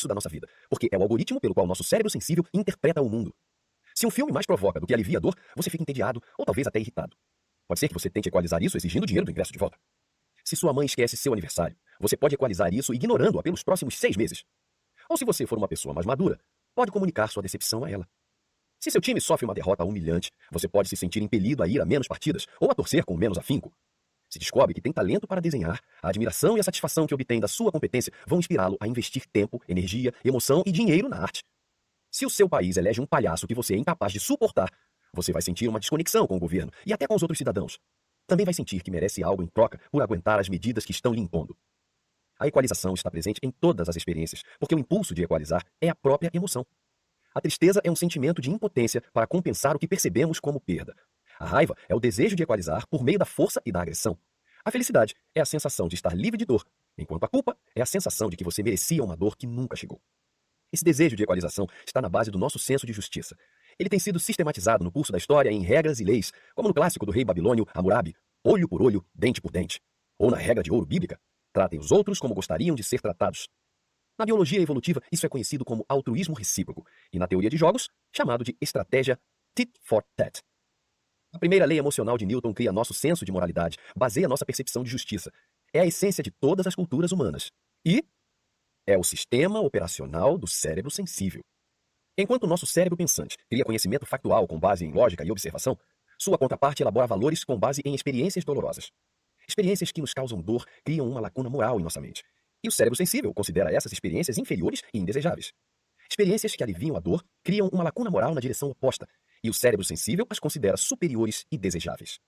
reflexo da nossa vida, porque é o algoritmo pelo qual nosso cérebro sensível interpreta o mundo. Se um filme mais provoca do que alivia a dor, você fica entediado ou talvez até irritado. Pode ser que você tente equalizar isso exigindo o dinheiro do ingresso de volta. Se sua mãe esquece seu aniversário, você pode equalizar isso ignorando-a pelos próximos 6 meses. Ou se você for uma pessoa mais madura, pode comunicar sua decepção a ela. Se seu time sofre uma derrota humilhante, você pode se sentir impelido a ir a menos partidas ou a torcer com menos afinco. Se descobre que tem talento para desenhar, a admiração e a satisfação que obtém da sua competência vão inspirá-lo a investir tempo, energia, emoção e dinheiro na arte. Se o seu país elege um palhaço que você é incapaz de suportar, você vai sentir uma desconexão com o governo e até com os outros cidadãos. Também vai sentir que merece algo em troca por aguentar as medidas que estão lhe impondo. A equalização está presente em todas as experiências, porque o impulso de equalizar é a própria emoção. A tristeza é um sentimento de impotência para compensar o que percebemos como perda. A raiva é o desejo de equalizar por meio da força e da agressão. A felicidade é a sensação de estar livre de dor, enquanto a culpa é a sensação de que você merecia uma dor que nunca chegou. Esse desejo de equalização está na base do nosso senso de justiça. Ele tem sido sistematizado no curso da história em regras e leis, como no clássico do rei babilônio Hammurabi, olho por olho, dente por dente. Ou na regra de ouro bíblica, tratem os outros como gostariam de ser tratados. Na biologia evolutiva, isso é conhecido como altruísmo recíproco, e na teoria de jogos, chamado de estratégia tit for tat. A primeira lei emocional de Newton cria nosso senso de moralidade, baseia nossa percepção de justiça. É a essência de todas as culturas humanas. E é o sistema operacional do cérebro sensível. Enquanto o nosso cérebro pensante cria conhecimento factual com base em lógica e observação, sua contraparte elabora valores com base em experiências dolorosas. Experiências que nos causam dor criam uma lacuna moral em nossa mente. E o cérebro sensível considera essas experiências inferiores e indesejáveis. Experiências que aliviam a dor criam uma lacuna moral na direção oposta, e o cérebro sensível as considera superiores e desejáveis.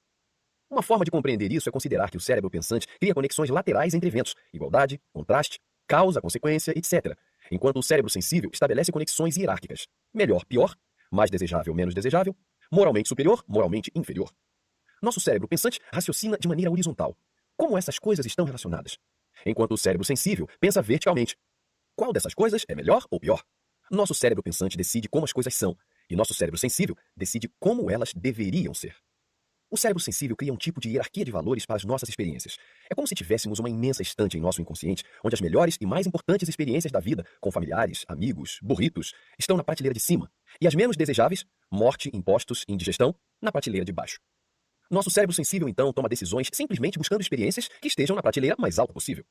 Uma forma de compreender isso é considerar que o cérebro pensante cria conexões laterais entre eventos, igualdade, contraste, causa, consequência, etc., enquanto o cérebro sensível estabelece conexões hierárquicas, melhor, pior, mais desejável, menos desejável, moralmente superior, moralmente inferior. Nosso cérebro pensante raciocina de maneira horizontal. Como essas coisas estão relacionadas? Enquanto o cérebro sensível pensa verticalmente. Qual dessas coisas é melhor ou pior? Nosso cérebro pensante decide como as coisas são, e nosso cérebro sensível decide como elas deveriam ser. O cérebro sensível cria um tipo de hierarquia de valores para as nossas experiências. É como se tivéssemos uma imensa estante em nosso inconsciente, onde as melhores e mais importantes experiências da vida, com familiares, amigos, burritos, estão na prateleira de cima, e as menos desejáveis, morte, impostos, indigestão, na prateleira de baixo. Nosso cérebro sensível, então, toma decisões simplesmente buscando experiências que estejam na prateleira mais alta possível.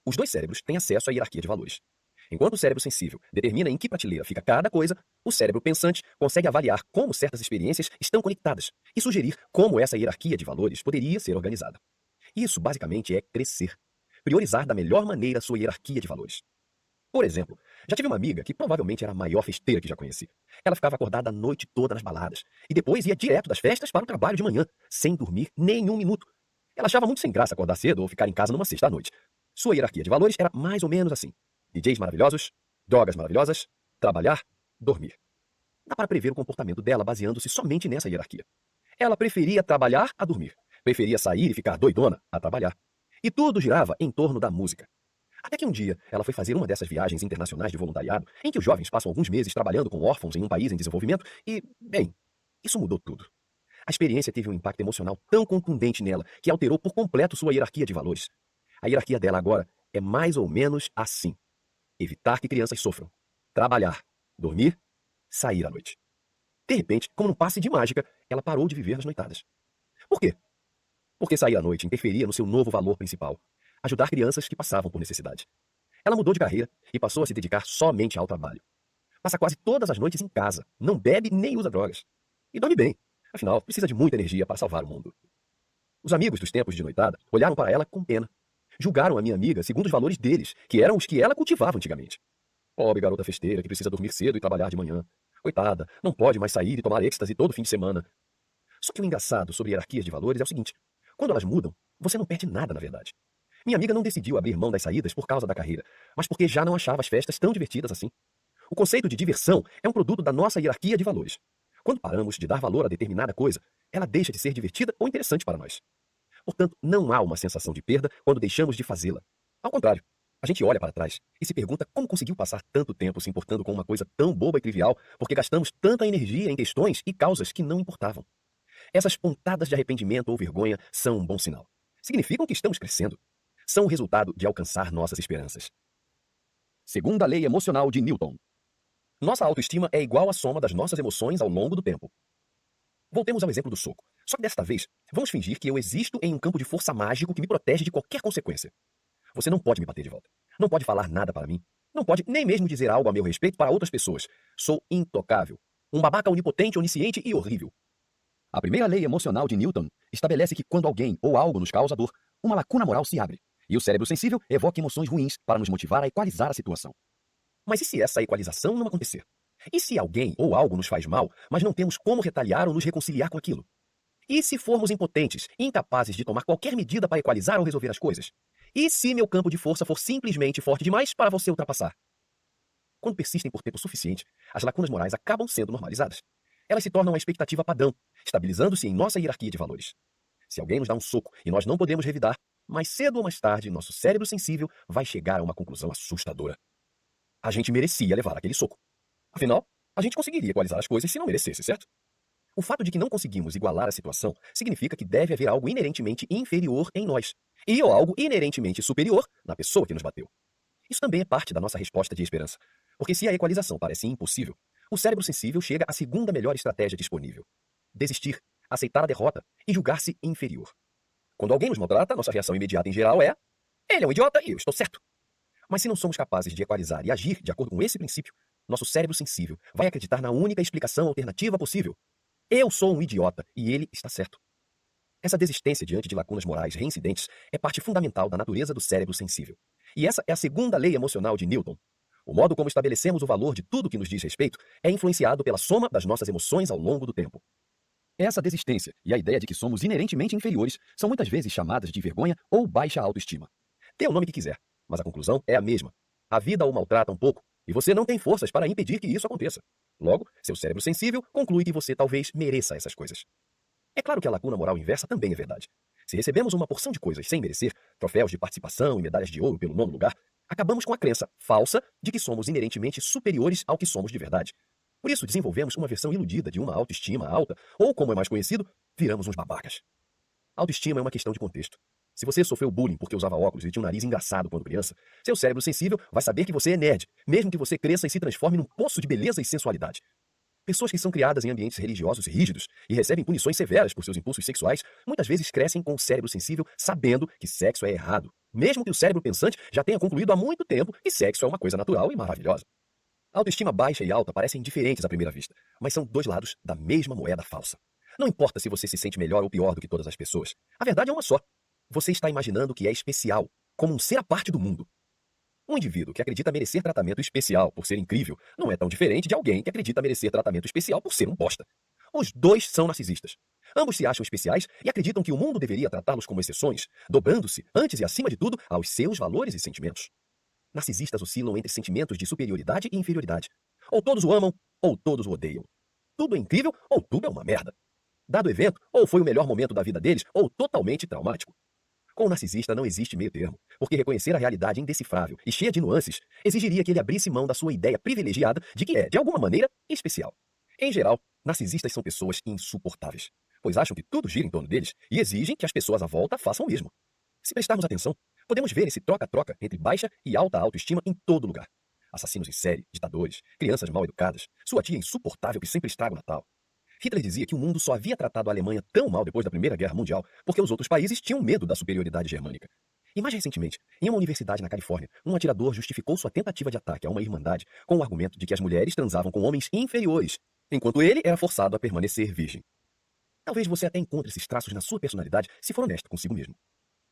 Os dois cérebros têm acesso à hierarquia de valores. Enquanto o cérebro sensível determina em que prateleira fica cada coisa, o cérebro pensante consegue avaliar como certas experiências estão conectadas e sugerir como essa hierarquia de valores poderia ser organizada. Isso, basicamente, é crescer. Priorizar da melhor maneira sua hierarquia de valores. Por exemplo, já tive uma amiga que provavelmente era a maior festeira que já conheci. Ela ficava acordada a noite toda nas baladas e depois ia direto das festas para o trabalho de manhã, sem dormir nem um minuto. Ela achava muito sem graça acordar cedo ou ficar em casa numa sexta à noite. Sua hierarquia de valores era mais ou menos assim: DJs maravilhosos, drogas maravilhosas, trabalhar, dormir. Dá para prever o comportamento dela baseando-se somente nessa hierarquia. Ela preferia trabalhar a dormir, preferia sair e ficar doidona a trabalhar. E tudo girava em torno da música. Até que um dia, ela foi fazer uma dessas viagens internacionais de voluntariado, em que os jovens passam alguns meses trabalhando com órfãos em um país em desenvolvimento e, bem, isso mudou tudo. A experiência teve um impacto emocional tão contundente nela que alterou por completo sua hierarquia de valores. A hierarquia dela agora é mais ou menos assim: evitar que crianças sofram, trabalhar, dormir, sair à noite. De repente, como num passe de mágica, ela parou de viver nas noitadas. Por quê? Porque sair à noite interferia no seu novo valor principal: ajudar crianças que passavam por necessidade. Ela mudou de carreira e passou a se dedicar somente ao trabalho. Passa quase todas as noites em casa, não bebe nem usa drogas. E dorme bem, afinal, precisa de muita energia para salvar o mundo. Os amigos dos tempos de noitada olharam para ela com pena. Julgaram a minha amiga segundo os valores deles, que eram os que ela cultivava antigamente. Pobre garota festeira que precisa dormir cedo e trabalhar de manhã. Coitada, não pode mais sair e tomar êxtase todo fim de semana. Só que o engraçado sobre hierarquias de valores é o seguinte: quando elas mudam, você não perde nada na verdade. Minha amiga não decidiu abrir mão das saídas por causa da carreira, mas porque já não achava as festas tão divertidas assim. O conceito de diversão é um produto da nossa hierarquia de valores. Quando paramos de dar valor a determinada coisa, ela deixa de ser divertida ou interessante para nós. Portanto, não há uma sensação de perda quando deixamos de fazê-la. Ao contrário, a gente olha para trás e se pergunta como conseguiu passar tanto tempo se importando com uma coisa tão boba e trivial, porque gastamos tanta energia em questões e causas que não importavam. Essas pontadas de arrependimento ou vergonha são um bom sinal. Significam que estamos crescendo. São o resultado de alcançar nossas esperanças. Segunda lei emocional de Newton. Nossa autoestima é igual à soma das nossas emoções ao longo do tempo. Voltemos ao exemplo do soco. Só que desta vez, vamos fingir que eu existo em um campo de força mágico que me protege de qualquer consequência. Você não pode me bater de volta. Não pode falar nada para mim. Não pode nem mesmo dizer algo a meu respeito para outras pessoas. Sou intocável. Um babaca onipotente, onisciente e horrível. A primeira lei emocional de Newton estabelece que quando alguém ou algo nos causa dor, uma lacuna moral se abre, e o cérebro sensível evoca emoções ruins para nos motivar a equalizar a situação. Mas e se essa equalização não acontecer? E se alguém ou algo nos faz mal, mas não temos como retaliar ou nos reconciliar com aquilo? E se formos impotentes e incapazes de tomar qualquer medida para equalizar ou resolver as coisas? E se meu campo de força for simplesmente forte demais para você ultrapassar? Quando persistem por tempo suficiente, as lacunas morais acabam sendo normalizadas. Elas se tornam a expectativa padrão, estabilizando-se em nossa hierarquia de valores. Se alguém nos dá um soco e nós não podemos revidar, mais cedo ou mais tarde, nosso cérebro sensível vai chegar a uma conclusão assustadora. A gente merecia levar aquele soco. Afinal, a gente conseguiria equalizar as coisas se não merecesse, certo? O fato de que não conseguimos igualar a situação significa que deve haver algo inerentemente inferior em nós e ou algo inerentemente superior na pessoa que nos bateu. Isso também é parte da nossa resposta de esperança, porque se a equalização parece impossível, o cérebro sensível chega à segunda melhor estratégia disponível: desistir, aceitar a derrota e julgar-se inferior. Quando alguém nos maltrata, nossa reação imediata em geral é: ele é um idiota e eu estou certo. Mas se não somos capazes de equalizar e agir de acordo com esse princípio, nosso cérebro sensível vai acreditar na única explicação alternativa possível: eu sou um idiota e ele está certo. Essa desistência diante de lacunas morais reincidentes é parte fundamental da natureza do cérebro sensível. E essa é a segunda lei emocional de Newton. O modo como estabelecemos o valor de tudo que nos diz respeito é influenciado pela soma das nossas emoções ao longo do tempo. Essa desistência e a ideia de que somos inerentemente inferiores são muitas vezes chamadas de vergonha ou baixa autoestima. Dê o nome que quiser, mas a conclusão é a mesma. A vida o maltrata um pouco e você não tem forças para impedir que isso aconteça. Logo, seu cérebro sensível conclui que você talvez mereça essas coisas. É claro que a lacuna moral inversa também é verdade. Se recebemos uma porção de coisas sem merecer, troféus de participação e medalhas de ouro pelo nono lugar, acabamos com a crença falsa de que somos inerentemente superiores ao que somos de verdade. Por isso, desenvolvemos uma versão iludida de uma autoestima alta, ou, como é mais conhecido, viramos uns babacas. Autoestima é uma questão de contexto. Se você sofreu bullying porque usava óculos e tinha um nariz engraçado quando criança, seu cérebro sensível vai saber que você é nerd, mesmo que você cresça e se transforme num poço de beleza e sensualidade. Pessoas que são criadas em ambientes religiosos rígidos e recebem punições severas por seus impulsos sexuais, muitas vezes crescem com o cérebro sensível sabendo que sexo é errado, mesmo que o cérebro pensante já tenha concluído há muito tempo que sexo é uma coisa natural e maravilhosa. A autoestima baixa e alta parecem diferentes à primeira vista, mas são dois lados da mesma moeda falsa. Não importa se você se sente melhor ou pior do que todas as pessoas, a verdade é uma só. Você está imaginando que é especial, como um ser à parte do mundo. Um indivíduo que acredita merecer tratamento especial por ser incrível não é tão diferente de alguém que acredita merecer tratamento especial por ser um bosta. Os dois são narcisistas. Ambos se acham especiais e acreditam que o mundo deveria tratá-los como exceções, dobrando-se, antes e acima de tudo, aos seus valores e sentimentos. Narcisistas oscilam entre sentimentos de superioridade e inferioridade. Ou todos o amam, ou todos o odeiam. Tudo é incrível, ou tudo é uma merda. Dado o evento, ou foi o melhor momento da vida deles, ou totalmente traumático. Com o narcisista não existe meio termo, porque reconhecer a realidade indecifrável e cheia de nuances exigiria que ele abrisse mão da sua ideia privilegiada de que é, de alguma maneira, especial. Em geral, narcisistas são pessoas insuportáveis, pois acham que tudo gira em torno deles e exigem que as pessoas à volta façam o mesmo. Se prestarmos atenção, podemos ver esse troca-troca entre baixa e alta autoestima em todo lugar. Assassinos em série, ditadores, crianças mal educadas, sua tia insuportável que sempre estraga o Natal. Hitler dizia que o mundo só havia tratado a Alemanha tão mal depois da Primeira Guerra Mundial porque os outros países tinham medo da superioridade germânica. E mais recentemente, em uma universidade na Califórnia, um atirador justificou sua tentativa de ataque a uma irmandade com o argumento de que as mulheres transavam com homens inferiores, enquanto ele era forçado a permanecer virgem. Talvez você até encontre esses traços na sua personalidade se for honesto consigo mesmo.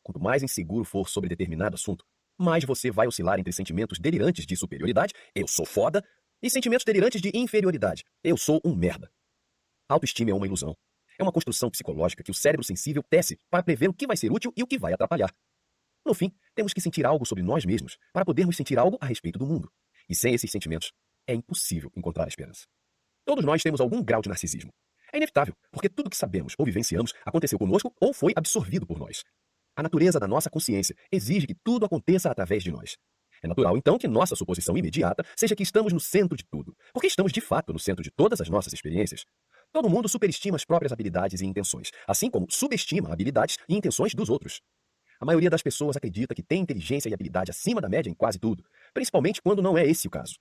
Quanto mais inseguro for sobre determinado assunto, mais você vai oscilar entre sentimentos delirantes de superioridade, eu sou foda, e sentimentos delirantes de inferioridade, eu sou um merda. A autoestima é uma ilusão. É uma construção psicológica que o cérebro sensível tece para prever o que vai ser útil e o que vai atrapalhar. No fim, temos que sentir algo sobre nós mesmos para podermos sentir algo a respeito do mundo. E sem esses sentimentos, é impossível encontrar esperança. Todos nós temos algum grau de narcisismo. É inevitável, porque tudo que sabemos ou vivenciamos aconteceu conosco ou foi absorvido por nós. A natureza da nossa consciência exige que tudo aconteça através de nós. É natural, então, que nossa suposição imediata seja que estamos no centro de tudo, porque estamos de fato no centro de todas as nossas experiências. Todo mundo superestima as próprias habilidades e intenções, assim como subestima habilidades e intenções dos outros. A maioria das pessoas acredita que tem inteligência e habilidade acima da média em quase tudo, principalmente quando não é esse o caso.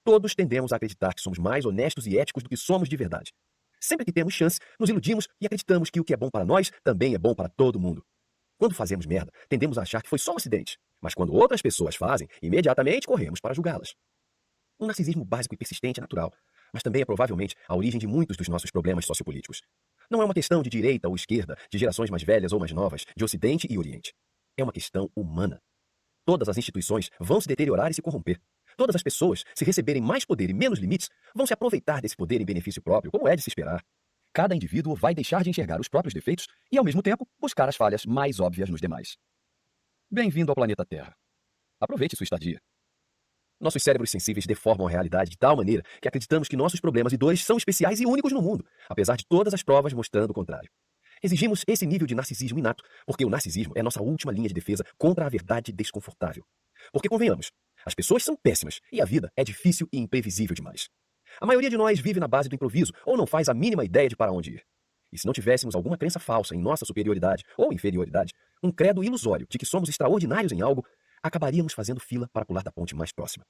Todos tendemos a acreditar que somos mais honestos e éticos do que somos de verdade. Sempre que temos chance, nos iludimos e acreditamos que o que é bom para nós também é bom para todo mundo. Quando fazemos merda, tendemos a achar que foi só um acidente, mas quando outras pessoas fazem, imediatamente corremos para julgá-las. Um narcisismo básico e persistente é natural, mas também é provavelmente a origem de muitos dos nossos problemas sociopolíticos. Não é uma questão de direita ou esquerda, de gerações mais velhas ou mais novas, de Ocidente e Oriente. É uma questão humana. Todas as instituições vão se deteriorar e se corromper. Todas as pessoas, se receberem mais poder e menos limites, vão se aproveitar desse poder em benefício próprio, como é de se esperar. Cada indivíduo vai deixar de enxergar os próprios defeitos e, ao mesmo tempo, buscar as falhas mais óbvias nos demais. Bem-vindo ao planeta Terra. Aproveite sua estadia. Nossos cérebros sensíveis deformam a realidade de tal maneira que acreditamos que nossos problemas e dores são especiais e únicos no mundo, apesar de todas as provas mostrando o contrário. Exigimos esse nível de narcisismo inato, porque o narcisismo é nossa última linha de defesa contra a verdade desconfortável. Porque, convenhamos, as pessoas são péssimas e a vida é difícil e imprevisível demais. A maioria de nós vive na base do improviso ou não faz a mínima ideia de para onde ir. E se não tivéssemos alguma crença falsa em nossa superioridade ou inferioridade, um credo ilusório de que somos extraordinários em algo, acabaríamos fazendo fila para pular da ponte mais próxima.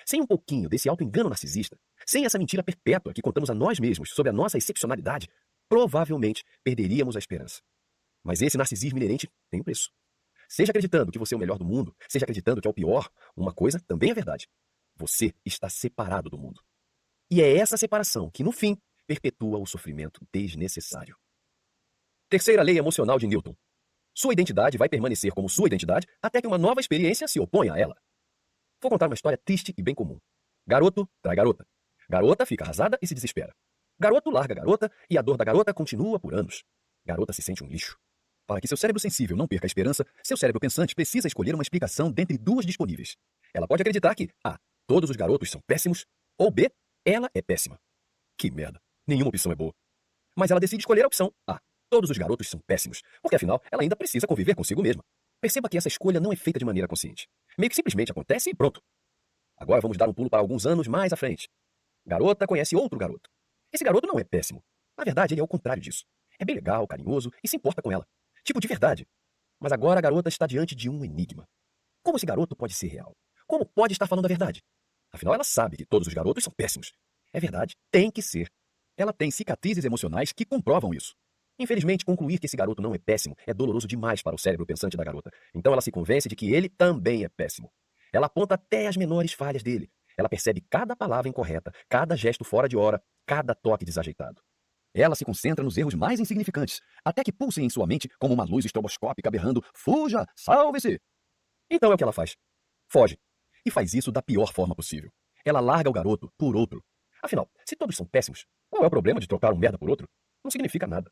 Sem um pouquinho desse auto-engano narcisista, sem essa mentira perpétua que contamos a nós mesmos sobre a nossa excepcionalidade, provavelmente perderíamos a esperança. Mas esse narcisismo inerente tem um preço. Seja acreditando que você é o melhor do mundo, seja acreditando que é o pior, uma coisa também é verdade. Você está separado do mundo. E é essa separação que, no fim, perpetua o sofrimento desnecessário. Terceira lei emocional de Newton. Sua identidade vai permanecer como sua identidade até que uma nova experiência se oponha a ela. Vou contar uma história triste e bem comum. Garoto trai garota. Garota fica arrasada e se desespera. Garoto larga a garota e a dor da garota continua por anos. Garota se sente um lixo. Para que seu cérebro sensível não perca a esperança, seu cérebro pensante precisa escolher uma explicação dentre duas disponíveis. Ela pode acreditar que A. Todos os garotos são péssimos, ou B. Ela é péssima. Que merda. Nenhuma opção é boa. Mas ela decide escolher a opção A. Todos os garotos são péssimos, porque afinal ela ainda precisa conviver consigo mesma. Perceba que essa escolha não é feita de maneira consciente. Meio que simplesmente acontece e pronto. Agora vamos dar um pulo para alguns anos mais à frente. Garota conhece outro garoto. Esse garoto não é péssimo. Na verdade, ele é o contrário disso. É bem legal, carinhoso e se importa com ela. Tipo, de verdade. Mas agora a garota está diante de um enigma. Como esse garoto pode ser real? Como pode estar falando a verdade? Afinal, ela sabe que todos os garotos são péssimos. É verdade, tem que ser. Ela tem cicatrizes emocionais que comprovam isso. Infelizmente, concluir que esse garoto não é péssimo é doloroso demais para o cérebro pensante da garota. Então ela se convence de que ele também é péssimo. Ela aponta até as menores falhas dele. Ela percebe cada palavra incorreta, cada gesto fora de hora, cada toque desajeitado. Ela se concentra nos erros mais insignificantes, até que pulsem em sua mente como uma luz estroboscópica berrando: "Fuja! Salve-se!" Então é o que ela faz. Foge. E faz isso da pior forma possível. Ela larga o garoto por outro. Afinal, se todos são péssimos, qual é o problema de trocar um merda por outro? Não significa nada.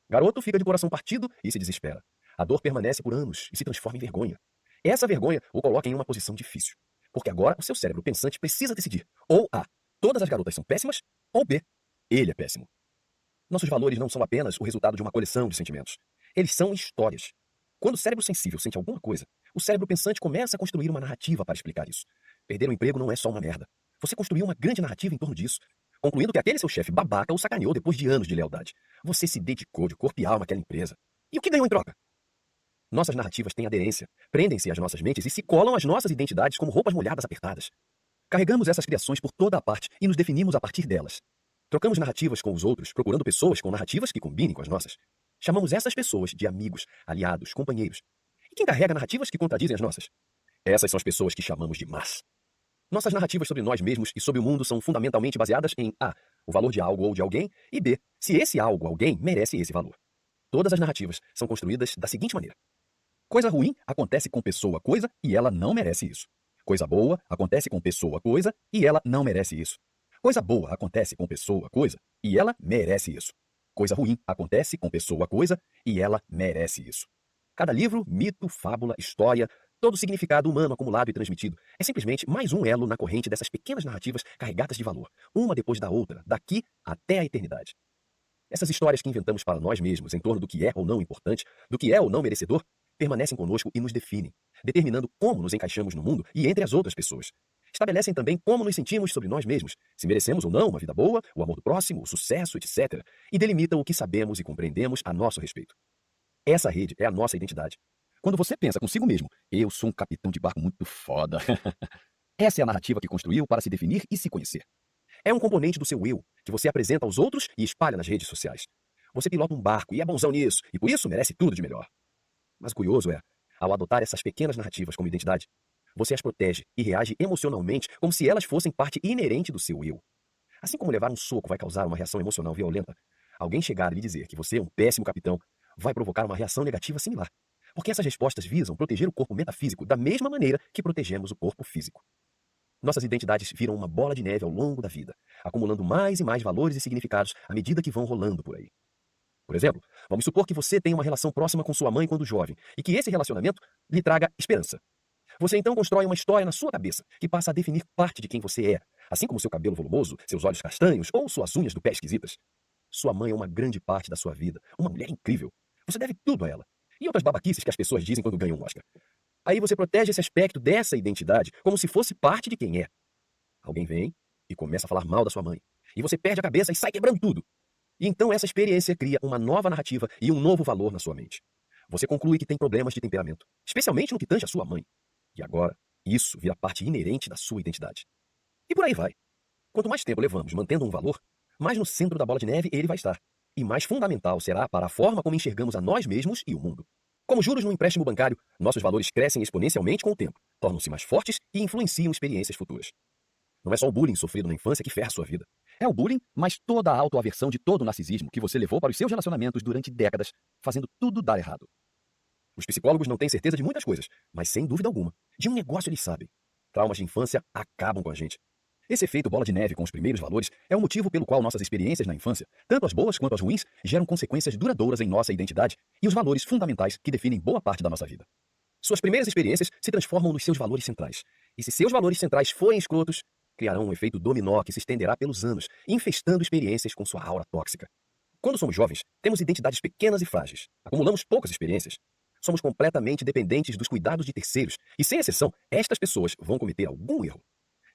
Garoto fica de coração partido e se desespera. A dor permanece por anos e se transforma em vergonha. Essa vergonha o coloca em uma posição difícil. Porque agora o seu cérebro pensante precisa decidir. Ou A. Todas as garotas são péssimas, ou B. Ele é péssimo. Nossos valores não são apenas o resultado de uma coleção de sentimentos. Eles são histórias. Quando o cérebro sensível sente alguma coisa, o cérebro pensante começa a construir uma narrativa para explicar isso. Perder o emprego não é só uma merda. Você construiu uma grande narrativa em torno disso, concluindo que aquele seu chefe babaca o sacaneou depois de anos de lealdade. Você se dedicou de corpo e alma àquela empresa. E o que ganhou em troca? Nossas narrativas têm aderência, prendem-se às nossas mentes e se colam às nossas identidades como roupas molhadas apertadas. Carregamos essas criações por toda a parte e nos definimos a partir delas. Trocamos narrativas com os outros, procurando pessoas com narrativas que combinem com as nossas. Chamamos essas pessoas de amigos, aliados, companheiros. E quem carrega narrativas que contradizem as nossas? Essas são as pessoas que chamamos de más. Nossas narrativas sobre nós mesmos e sobre o mundo são fundamentalmente baseadas em A. O valor de algo ou de alguém, e B. Se esse algo ou alguém merece esse valor. Todas as narrativas são construídas da seguinte maneira. Coisa ruim acontece com pessoa, coisa, e ela não merece isso. Coisa boa acontece com pessoa, coisa, e ela não merece isso. Coisa boa acontece com pessoa, coisa, e ela merece isso. Coisa ruim acontece com pessoa, coisa, e ela merece isso. Cada livro, mito, fábula, história, todo significado humano acumulado e transmitido é simplesmente mais um elo na corrente dessas pequenas narrativas carregadas de valor, uma depois da outra, daqui até a eternidade. Essas histórias que inventamos para nós mesmos em torno do que é ou não importante, do que é ou não merecedor, permanecem conosco e nos definem, determinando como nos encaixamos no mundo e entre as outras pessoas. Estabelecem também como nos sentimos sobre nós mesmos, se merecemos ou não uma vida boa, o amor do próximo, o sucesso, etc. E delimitam o que sabemos e compreendemos a nosso respeito. Essa rede é a nossa identidade. Quando você pensa consigo mesmo, eu sou um capitão de barco muito foda. Essa é a narrativa que construiu para se definir e se conhecer. É um componente do seu eu, que você apresenta aos outros e espalha nas redes sociais. Você pilota um barco e é bonzão nisso, e por isso merece tudo de melhor. Mas o curioso é, ao adotar essas pequenas narrativas como identidade, você as protege e reage emocionalmente como se elas fossem parte inerente do seu eu. Assim como levar um soco vai causar uma reação emocional violenta, alguém chegar e lhe dizer que você é um péssimo capitão vai provocar uma reação negativa similar. Porque essas respostas visam proteger o corpo metafísico da mesma maneira que protegemos o corpo físico. Nossas identidades viram uma bola de neve ao longo da vida, acumulando mais e mais valores e significados à medida que vão rolando por aí. Por exemplo, vamos supor que você tem uma relação próxima com sua mãe quando jovem e que esse relacionamento lhe traga esperança. Você então constrói uma história na sua cabeça que passa a definir parte de quem você é, assim como seu cabelo volumoso, seus olhos castanhos ou suas unhas do pé esquisitas. Sua mãe é uma grande parte da sua vida, uma mulher incrível. Você deve tudo a ela. E outras babaquices que as pessoas dizem quando ganham um Oscar. Aí você protege esse aspecto dessa identidade como se fosse parte de quem é. Alguém vem e começa a falar mal da sua mãe. E você perde a cabeça e sai quebrando tudo. E então essa experiência cria uma nova narrativa e um novo valor na sua mente. Você conclui que tem problemas de temperamento, especialmente no que tange a sua mãe. E agora, isso vira parte inerente da sua identidade. E por aí vai. Quanto mais tempo levamos mantendo um valor, mais no centro da bola de neve ele vai estar. E mais fundamental será para a forma como enxergamos a nós mesmos e o mundo. Como juros no empréstimo bancário, nossos valores crescem exponencialmente com o tempo, tornam-se mais fortes e influenciam experiências futuras. Não é só o bullying sofrido na infância que ferra a sua vida. É o bullying, mas toda a autoaversão de todo o narcisismo que você levou para os seus relacionamentos durante décadas, fazendo tudo dar errado. Os psicólogos não têm certeza de muitas coisas, mas sem dúvida alguma, de um negócio eles sabem. Traumas de infância acabam com a gente. Esse efeito bola de neve com os primeiros valores é o motivo pelo qual nossas experiências na infância, tanto as boas quanto as ruins, geram consequências duradouras em nossa identidade e os valores fundamentais que definem boa parte da nossa vida. Suas primeiras experiências se transformam nos seus valores centrais. E se seus valores centrais forem escrotos, criarão um efeito dominó que se estenderá pelos anos, infestando experiências com sua aura tóxica. Quando somos jovens, temos identidades pequenas e frágeis. Acumulamos poucas experiências. Somos completamente dependentes dos cuidados de terceiros e, sem exceção, estas pessoas vão cometer algum erro.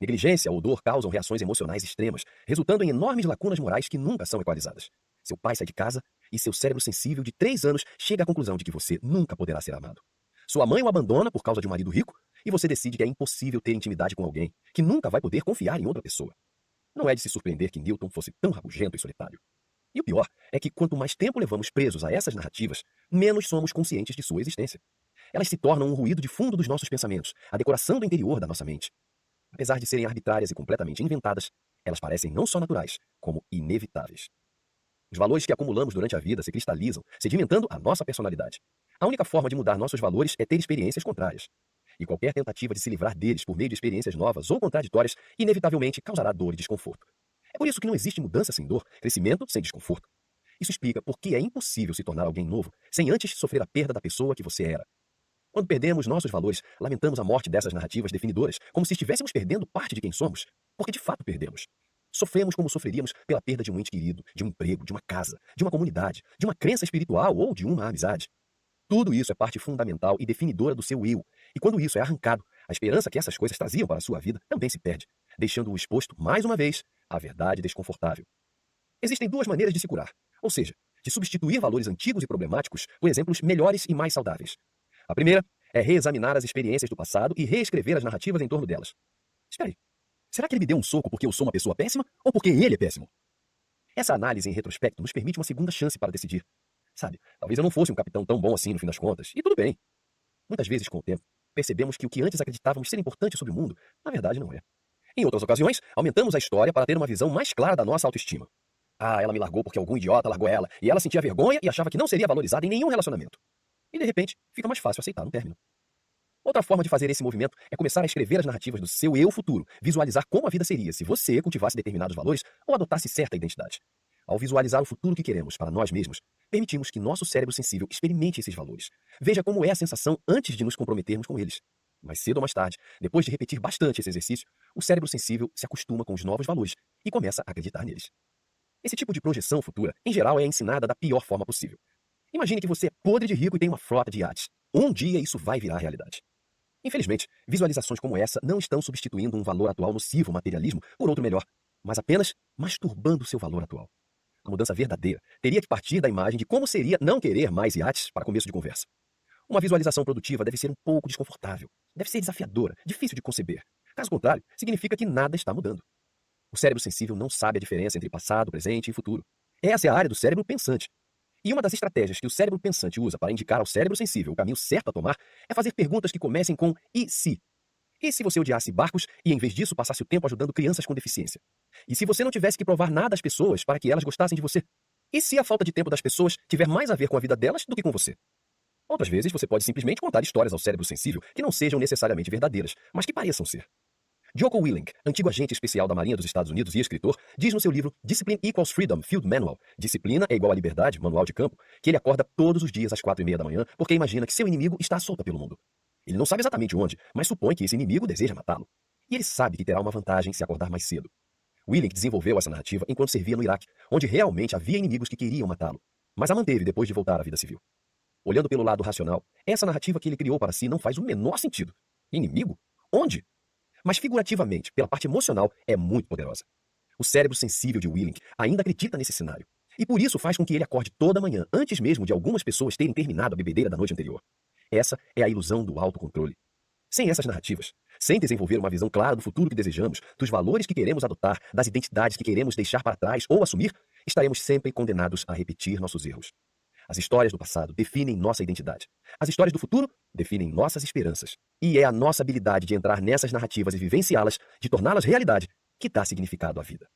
Negligência ou dor causam reações emocionais extremas, resultando em enormes lacunas morais que nunca são equalizadas. Seu pai sai de casa e seu cérebro sensível de 3 anos chega à conclusão de que você nunca poderá ser amado. Sua mãe o abandona por causa de um marido rico e você decide que é impossível ter intimidade com alguém, que nunca vai poder confiar em outra pessoa. Não é de se surpreender que Newton fosse tão rabugento e solitário. E o pior é que quanto mais tempo levamos presos a essas narrativas, menos somos conscientes de sua existência. Elas se tornam um ruído de fundo dos nossos pensamentos, a decoração do interior da nossa mente. Apesar de serem arbitrárias e completamente inventadas, elas parecem não só naturais, como inevitáveis. Os valores que acumulamos durante a vida se cristalizam, sedimentando a nossa personalidade. A única forma de mudar nossos valores é ter experiências contrárias. E qualquer tentativa de se livrar deles por meio de experiências novas ou contraditórias, inevitavelmente causará dor e desconforto. É por isso que não existe mudança sem dor, crescimento sem desconforto. Isso explica por que é impossível se tornar alguém novo sem antes sofrer a perda da pessoa que você era. Quando perdemos nossos valores, lamentamos a morte dessas narrativas definidoras, como se estivéssemos perdendo parte de quem somos, porque de fato perdemos. Sofremos como sofreríamos pela perda de um ente querido, de um emprego, de uma casa, de uma comunidade, de uma crença espiritual ou de uma amizade. Tudo isso é parte fundamental e definidora do seu eu, e quando isso é arrancado, a esperança que essas coisas traziam para a sua vida também se perde, deixando-o exposto, mais uma vez, à verdade desconfortável. Existem 2 maneiras de se curar, ou seja, de substituir valores antigos e problemáticos por exemplos melhores e mais saudáveis. A primeira é reexaminar as experiências do passado e reescrever as narrativas em torno delas. Espera aí, será que ele me deu um soco porque eu sou uma pessoa péssima ou porque ele é péssimo? Essa análise em retrospecto nos permite uma segunda chance para decidir. Sabe, talvez eu não fosse um capitão tão bom assim no fim das contas, e tudo bem. Muitas vezes, com o tempo, percebemos que o que antes acreditávamos ser importante sobre o mundo, na verdade não é. Em outras ocasiões, aumentamos a história para ter uma visão mais clara da nossa autoestima. Ah, ela me largou porque algum idiota largou ela, e ela sentia vergonha e achava que não seria valorizada em nenhum relacionamento. E de repente, fica mais fácil aceitar um término. Outra forma de fazer esse movimento é começar a escrever as narrativas do seu eu futuro, visualizar como a vida seria se você cultivasse determinados valores ou adotasse certa identidade. Ao visualizar o futuro que queremos para nós mesmos, permitimos que nosso cérebro sensível experimente esses valores. Veja como é a sensação antes de nos comprometermos com eles. Mais cedo ou mais tarde, depois de repetir bastante esse exercício, o cérebro sensível se acostuma com os novos valores e começa a acreditar neles. Esse tipo de projeção futura, em geral, é ensinada da pior forma possível. Imagine que você é podre de rico e tem uma frota de iates. Um dia isso vai virar realidade. Infelizmente, visualizações como essa não estão substituindo um valor atual nocivo, o materialismo, por outro melhor, mas apenas masturbando seu valor atual. A mudança verdadeira teria que partir da imagem de como seria não querer mais iates para começo de conversa. Uma visualização produtiva deve ser um pouco desconfortável, deve ser desafiadora, difícil de conceber. Caso contrário, significa que nada está mudando. O cérebro sensível não sabe a diferença entre passado, presente e futuro. Essa é a área do cérebro pensante. E uma das estratégias que o cérebro pensante usa para indicar ao cérebro sensível o caminho certo a tomar é fazer perguntas que comecem com e se? E se você odiasse barcos e, em vez disso, passasse o tempo ajudando crianças com deficiência? E se você não tivesse que provar nada às pessoas para que elas gostassem de você? E se a falta de tempo das pessoas tiver mais a ver com a vida delas do que com você? Outras vezes, você pode simplesmente contar histórias ao cérebro sensível que não sejam necessariamente verdadeiras, mas que pareçam ser. Jocko Willink, antigo agente especial da Marinha dos Estados Unidos e escritor, diz no seu livro Discipline Equals Freedom Field Manual, Disciplina é igual a liberdade, manual de campo, que ele acorda todos os dias às 4:30 da manhã porque imagina que seu inimigo está à solta pelo mundo. Ele não sabe exatamente onde, mas supõe que esse inimigo deseja matá-lo. E ele sabe que terá uma vantagem se acordar mais cedo. Willink desenvolveu essa narrativa enquanto servia no Iraque, onde realmente havia inimigos que queriam matá-lo, mas a manteve depois de voltar à vida civil. Olhando pelo lado racional, essa narrativa que ele criou para si não faz o menor sentido. Inimigo? Onde? Mas figurativamente, pela parte emocional, é muito poderosa. O cérebro sensível de Willink ainda acredita nesse cenário. E por isso faz com que ele acorde toda manhã, antes mesmo de algumas pessoas terem terminado a bebedeira da noite anterior. Essa é a ilusão do autocontrole. Sem essas narrativas, sem desenvolver uma visão clara do futuro que desejamos, dos valores que queremos adotar, das identidades que queremos deixar para trás ou assumir, estaremos sempre condenados a repetir nossos erros. As histórias do passado definem nossa identidade. As histórias do futuro definem nossas esperanças. E é a nossa habilidade de entrar nessas narrativas e vivenciá-las, de torná-las realidade, que dá significado à vida.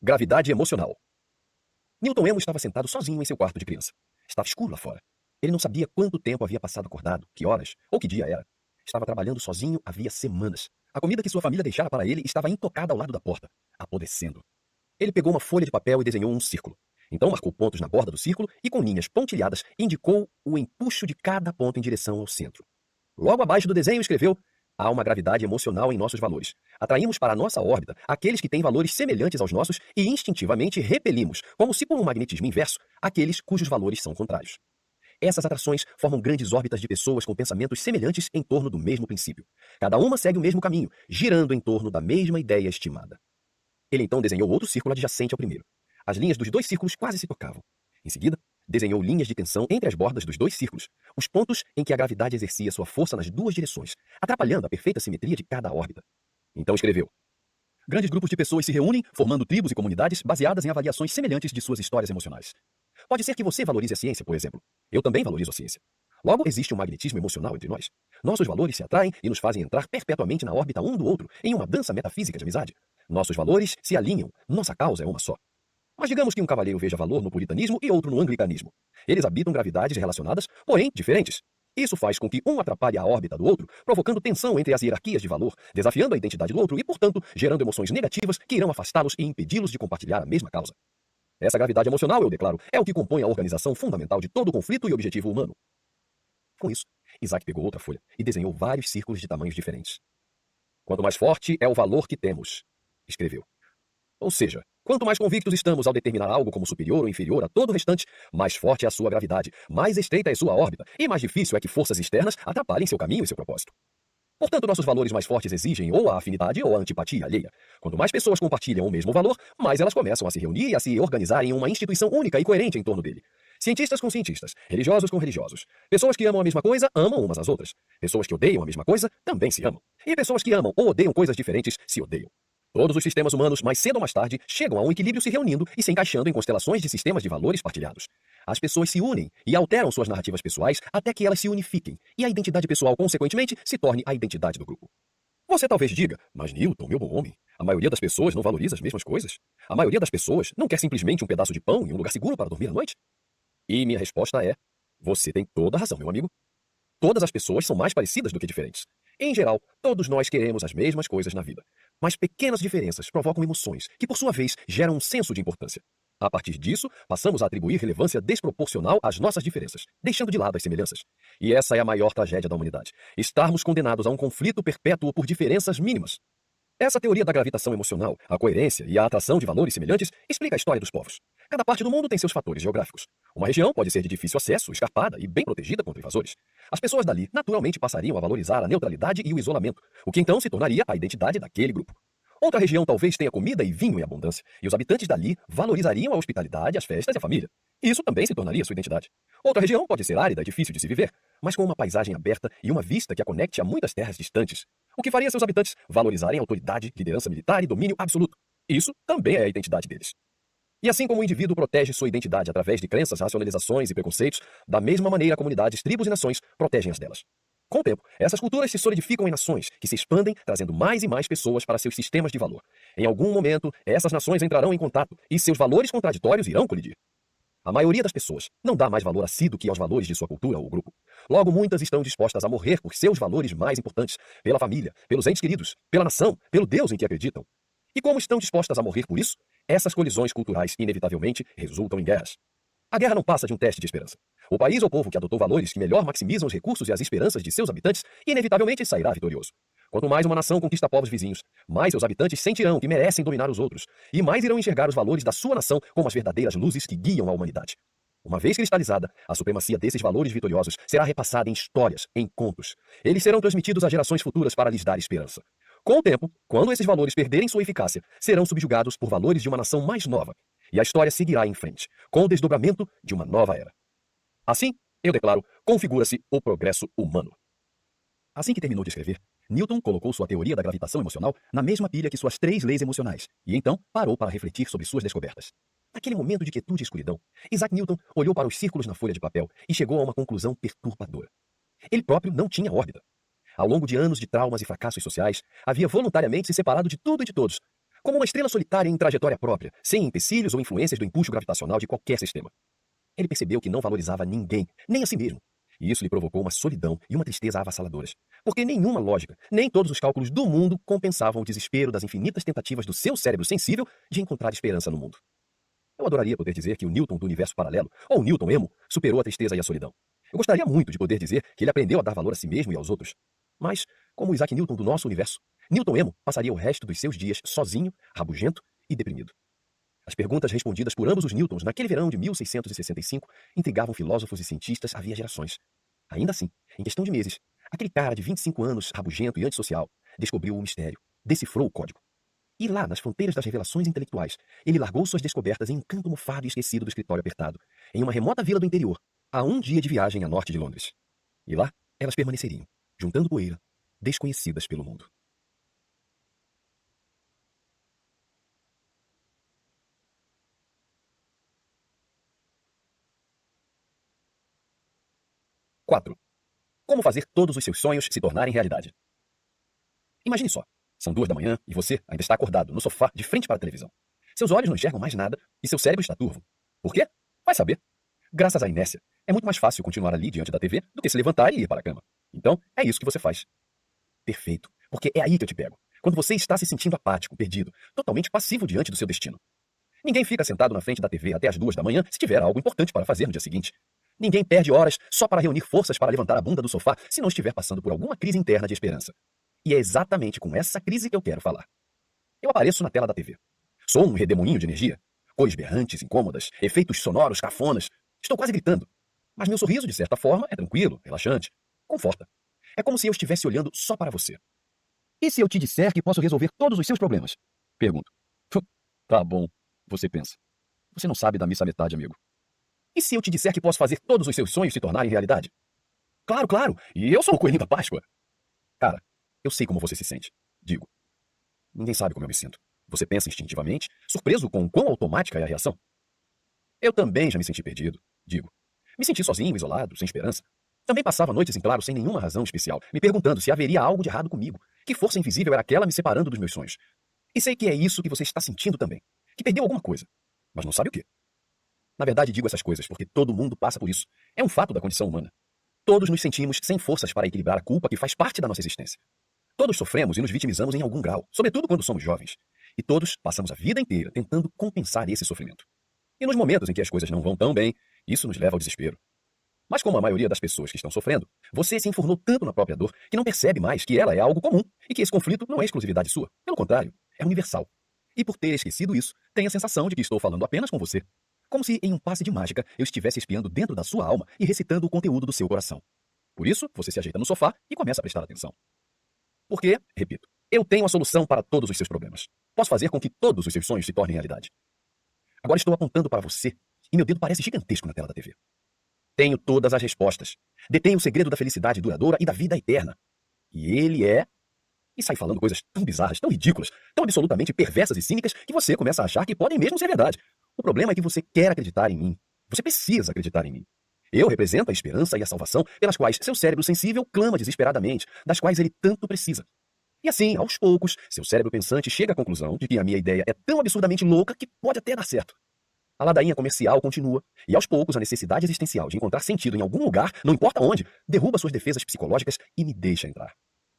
Gravidade emocional. Newton Emo estava sentado sozinho em seu quarto de criança. Estava escuro lá fora. Ele não sabia quanto tempo havia passado acordado, que horas ou que dia era. Estava trabalhando sozinho havia semanas. A comida que sua família deixara para ele estava intocada ao lado da porta, apodrecendo. Ele pegou uma folha de papel e desenhou um círculo. Então marcou pontos na borda do círculo e com linhas pontilhadas indicou o empuxo de cada ponto em direção ao centro. Logo abaixo do desenho escreveu: há uma gravidade emocional em nossos valores. Atraímos para a nossa órbita aqueles que têm valores semelhantes aos nossos e instintivamente repelimos, como se por um magnetismo inverso, aqueles cujos valores são contrários. Essas atrações formam grandes órbitas de pessoas com pensamentos semelhantes em torno do mesmo princípio. Cada uma segue o mesmo caminho, girando em torno da mesma ideia estimada. Ele então desenhou outro círculo adjacente ao primeiro. As linhas dos dois círculos quase se tocavam. Em seguida, desenhou linhas de tensão entre as bordas dos dois círculos, os pontos em que a gravidade exercia sua força nas duas direções, atrapalhando a perfeita simetria de cada órbita. Então escreveu: grandes grupos de pessoas se reúnem, formando tribos e comunidades baseadas em avaliações semelhantes de suas histórias emocionais. Pode ser que você valorize a ciência, por exemplo. Eu também valorizo a ciência. Logo, existe um magnetismo emocional entre nós. Nossos valores se atraem e nos fazem entrar perpetuamente na órbita um do outro, em uma dança metafísica de amizade. Nossos valores se alinham, nossa causa é uma só. Mas digamos que um cavalheiro veja valor no puritanismo e outro no anglicanismo. Eles habitam gravidades relacionadas, porém diferentes. Isso faz com que um atrapalhe a órbita do outro, provocando tensão entre as hierarquias de valor, desafiando a identidade do outro e, portanto, gerando emoções negativas que irão afastá-los e impedi-los de compartilhar a mesma causa. Essa gravidade emocional, eu declaro, é o que compõe a organização fundamental de todo o conflito e objetivo humano. Com isso, Isaac pegou outra folha e desenhou vários círculos de tamanhos diferentes. Quanto mais forte é o valor que temos, escreveu. Ou seja, quanto mais convictos estamos ao determinar algo como superior ou inferior a todo o restante, mais forte é a sua gravidade, mais estreita é sua órbita e mais difícil é que forças externas atrapalhem seu caminho e seu propósito. Portanto, nossos valores mais fortes exigem ou a afinidade ou a antipatia alheia. Quanto mais pessoas compartilham o mesmo valor, mais elas começam a se reunir e a se organizar em uma instituição única e coerente em torno dele. Cientistas com cientistas, religiosos com religiosos. Pessoas que amam a mesma coisa, amam umas às outras. Pessoas que odeiam a mesma coisa, também se amam. E pessoas que amam ou odeiam coisas diferentes, se odeiam. Todos os sistemas humanos, mais cedo ou mais tarde, chegam a um equilíbrio se reunindo e se encaixando em constelações de sistemas de valores partilhados. As pessoas se unem e alteram suas narrativas pessoais até que elas se unifiquem, e a identidade pessoal, consequentemente, se torne a identidade do grupo. Você talvez diga, mas Newton, meu bom homem, a maioria das pessoas não valoriza as mesmas coisas. A maioria das pessoas não quer simplesmente um pedaço de pão e um lugar seguro para dormir à noite. E minha resposta é, você tem toda a razão, meu amigo. Todas as pessoas são mais parecidas do que diferentes. Em geral, todos nós queremos as mesmas coisas na vida. Mas pequenas diferenças provocam emoções, que por sua vez geram um senso de importância. A partir disso, passamos a atribuir relevância desproporcional às nossas diferenças, deixando de lado as semelhanças. E essa é a maior tragédia da humanidade. Estarmos condenados a um conflito perpétuo por diferenças mínimas. Essa teoria da gravitação emocional, a coerência e a atração de valores semelhantes explica a história dos povos. Cada parte do mundo tem seus fatores geográficos. Uma região pode ser de difícil acesso, escarpada e bem protegida contra invasores. As pessoas dali naturalmente passariam a valorizar a neutralidade e o isolamento, o que então se tornaria a identidade daquele grupo. Outra região talvez tenha comida e vinho em abundância, e os habitantes dali valorizariam a hospitalidade, as festas e a família. Isso também se tornaria sua identidade. Outra região pode ser árida e difícil de se viver, mas com uma paisagem aberta e uma vista que a conecte a muitas terras distantes, o que faria seus habitantes valorizarem a autoridade, liderança militar e domínio absoluto. Isso também é a identidade deles. E assim como o indivíduo protege sua identidade através de crenças, racionalizações e preconceitos, da mesma maneira comunidades, tribos e nações protegem as delas. Com o tempo, essas culturas se solidificam em nações, que se expandem, trazendo mais e mais pessoas para seus sistemas de valor. Em algum momento, essas nações entrarão em contato e seus valores contraditórios irão colidir. A maioria das pessoas não dá mais valor a si do que aos valores de sua cultura ou grupo. Logo, muitas estão dispostas a morrer por seus valores mais importantes, pela família, pelos entes queridos, pela nação, pelo Deus em que acreditam. E como estão dispostas a morrer por isso, essas colisões culturais inevitavelmente resultam em guerras. A guerra não passa de um teste de esperança. O país ou povo que adotou valores que melhor maximizam os recursos e as esperanças de seus habitantes, inevitavelmente sairá vitorioso. Quanto mais uma nação conquista povos vizinhos, mais seus habitantes sentirão que merecem dominar os outros, e mais irão enxergar os valores da sua nação como as verdadeiras luzes que guiam a humanidade. Uma vez cristalizada, a supremacia desses valores vitoriosos será repassada em histórias, em contos. Eles serão transmitidos a gerações futuras para lhes dar esperança. Com o tempo, quando esses valores perderem sua eficácia, serão subjugados por valores de uma nação mais nova, e a história seguirá em frente, com o desdobramento de uma nova era. Assim, eu declaro, configura-se o progresso humano. Assim que terminou de escrever, Newton colocou sua teoria da gravitação emocional na mesma pilha que suas 3 leis emocionais, e então parou para refletir sobre suas descobertas. Naquele momento de quietude e escuridão, Isaac Newton olhou para os círculos na folha de papel e chegou a uma conclusão perturbadora. Ele próprio não tinha órbita. Ao longo de anos de traumas e fracassos sociais, havia voluntariamente se separado de tudo e de todos, como uma estrela solitária em trajetória própria, sem empecilhos ou influências do empuxo gravitacional de qualquer sistema. Ele percebeu que não valorizava ninguém, nem a si mesmo. E isso lhe provocou uma solidão e uma tristeza avassaladoras, porque nenhuma lógica, nem todos os cálculos do mundo compensavam o desespero das infinitas tentativas do seu cérebro sensível de encontrar esperança no mundo. Eu adoraria poder dizer que o Newton do universo paralelo, ou o Newton emo, superou a tristeza e a solidão. Eu gostaria muito de poder dizer que ele aprendeu a dar valor a si mesmo e aos outros. Mas, como o Isaac Newton do nosso universo, Newton emo passaria o resto dos seus dias sozinho, rabugento e deprimido. As perguntas respondidas por ambos os Newtons naquele verão de 1665 intrigavam filósofos e cientistas havia gerações. Ainda assim, em questão de meses, aquele cara de 25 anos, rabugento e antissocial, descobriu o mistério, decifrou o código. E lá, nas fronteiras das revelações intelectuais, ele largou suas descobertas em um canto mofado e esquecido do escritório apertado, em uma remota vila do interior, a 1 dia de viagem a norte de Londres. E lá, elas permaneceriam, juntando poeira, desconhecidas pelo mundo. Quatro. Como fazer todos os seus sonhos se tornarem realidade. Imagine só, são 2 da manhã e você ainda está acordado, no sofá, de frente para a televisão. Seus olhos não enxergam mais nada e seu cérebro está turvo. Por quê? Vai saber. Graças à inércia, é muito mais fácil continuar ali diante da TV do que se levantar e ir para a cama. Então, é isso que você faz. Perfeito, porque é aí que eu te pego. Quando você está se sentindo apático, perdido, totalmente passivo diante do seu destino. Ninguém fica sentado na frente da TV até as 2 da manhã se tiver algo importante para fazer no dia seguinte. Ninguém perde horas só para reunir forças para levantar a bunda do sofá se não estiver passando por alguma crise interna de esperança. E é exatamente com essa crise que eu quero falar. Eu apareço na tela da TV. Sou um redemoinho de energia. Cores berrantes, incômodas, efeitos sonoros, cafonas. Estou quase gritando. Mas meu sorriso, de certa forma, é tranquilo, relaxante. Conforta. É como se eu estivesse olhando só para você. E se eu te disser que posso resolver todos os seus problemas? Pergunto. Tá bom, você pensa. Você não sabe da missa à metade, amigo. E se eu te disser que posso fazer todos os seus sonhos se tornarem realidade? Claro, claro. E eu sou o coelhinho da Páscoa. Cara, eu sei como você se sente. Digo. Ninguém sabe como eu me sinto. Você pensa instintivamente, surpreso com quão automática é a reação. Eu também já me senti perdido. Digo. Me senti sozinho, isolado, sem esperança. Também passava noites em claro sem nenhuma razão especial, me perguntando se haveria algo de errado comigo. Que força invisível era aquela me separando dos meus sonhos. E sei que é isso que você está sentindo também. Que perdeu alguma coisa. Mas não sabe o quê. Na verdade, digo essas coisas porque todo mundo passa por isso. É um fato da condição humana. Todos nos sentimos sem forças para equilibrar a culpa que faz parte da nossa existência. Todos sofremos e nos vitimizamos em algum grau, sobretudo quando somos jovens. E todos passamos a vida inteira tentando compensar esse sofrimento. E nos momentos em que as coisas não vão tão bem, isso nos leva ao desespero. Mas como a maioria das pessoas que estão sofrendo, você se enfurnou tanto na própria dor que não percebe mais que ela é algo comum e que esse conflito não é exclusividade sua. Pelo contrário, é universal. E por ter esquecido isso, tenho a sensação de que estou falando apenas com você. Como se, em um passe de mágica, eu estivesse espiando dentro da sua alma e recitando o conteúdo do seu coração. Por isso, você se ajeita no sofá e começa a prestar atenção. Porque, repito, Eu tenho a solução para todos os seus problemas. Posso fazer com que todos os seus sonhos se tornem realidade. Agora estou apontando para você e meu dedo parece gigantesco na tela da TV. Tenho todas as respostas. Detenho o segredo da felicidade duradoura e da vida eterna. E ele é... E sai falando coisas tão bizarras, tão ridículas, tão absolutamente perversas e cínicas que você começa a achar que podem mesmo ser verdade. O problema é que você quer acreditar em mim. Você precisa acreditar em mim. Eu represento a esperança e a salvação pelas quais seu cérebro sensível clama desesperadamente, das quais ele tanto precisa. E assim, aos poucos, seu cérebro pensante chega à conclusão de que a minha ideia é tão absurdamente louca que pode até dar certo. A ladainha comercial continua, e aos poucos a necessidade existencial de encontrar sentido em algum lugar, não importa onde, derruba suas defesas psicológicas e me deixa entrar.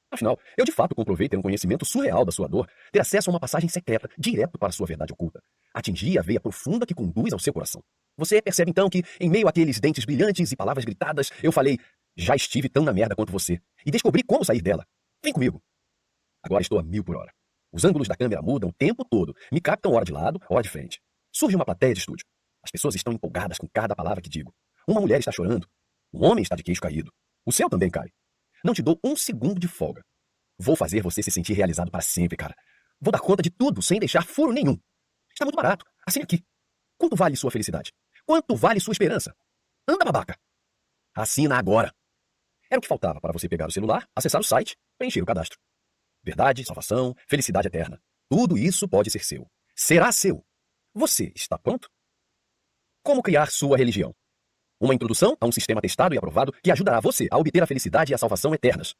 Afinal, eu de fato comprovei ter um conhecimento surreal da sua dor, ter acesso a uma passagem secreta, direto para a sua verdade oculta. Atingi a veia profunda que conduz ao seu coração. Você percebe então que, em meio àqueles dentes brilhantes e palavras gritadas, eu falei, já estive tão na merda quanto você, e descobri como sair dela. Vem comigo. Agora estou a 1000 por hora. Os ângulos da câmera mudam o tempo todo, me captam hora de lado, hora de frente. Surge uma plateia de estúdio. As pessoas estão empolgadas com cada palavra que digo. Uma mulher está chorando. Um homem está de queixo caído. O seu também cai. Não te dou um segundo de folga. Vou fazer você se sentir realizado para sempre, cara. Vou dar conta de tudo sem deixar furo nenhum. Está muito barato. Assine aqui. Quanto vale sua felicidade? Quanto vale sua esperança? Anda, babaca. Assina agora. Era o que faltava para você pegar o celular, acessar o site, preencher o cadastro. Verdade, salvação, felicidade eterna. Tudo isso pode ser seu. Será seu. Você está pronto? Como criar sua religião? Uma introdução a um sistema testado e aprovado que ajudará você a obter a felicidade e a salvação eternas.